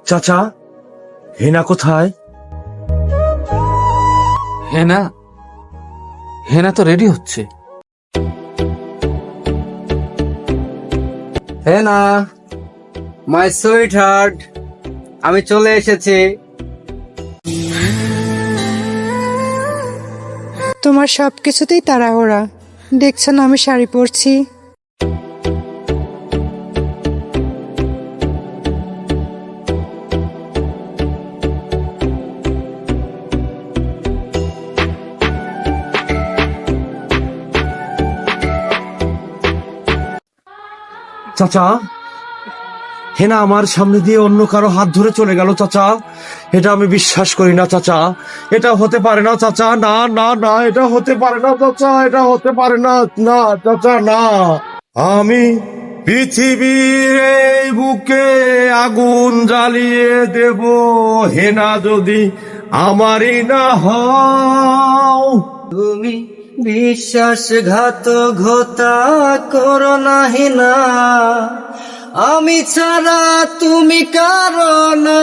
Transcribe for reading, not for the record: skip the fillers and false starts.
চাচা, হেনা কোথায়? হেনা হেনা তো রেডি হচ্ছে। হেনা, মাই সুইট হার্ট, আমি চলে এসেছি। তোমার সবকিছুতেই তাড়াহুড়া, দেখছো না আমি শাড়ি পরছি। চাচা, হেনা আমার সামনে দিয়ে অন্য কারো হাত ধরে চলে গেল চাচা। এটা আমি বিশ্বাস করি না চাচা, এটা হতে পারে না চাচা, না না না, এটা হতে পারে না চাচা, এটা হতে পারে না, না চাচা না। আমি পৃথিবীর এই বুকে আগুন জ্বালিয়ে দেব, হেনা যদি আমারই না হও। তুমি বিশ্বাসঘাতকতা করো না হেনা, আমি ছাড়া তুমি কারো না।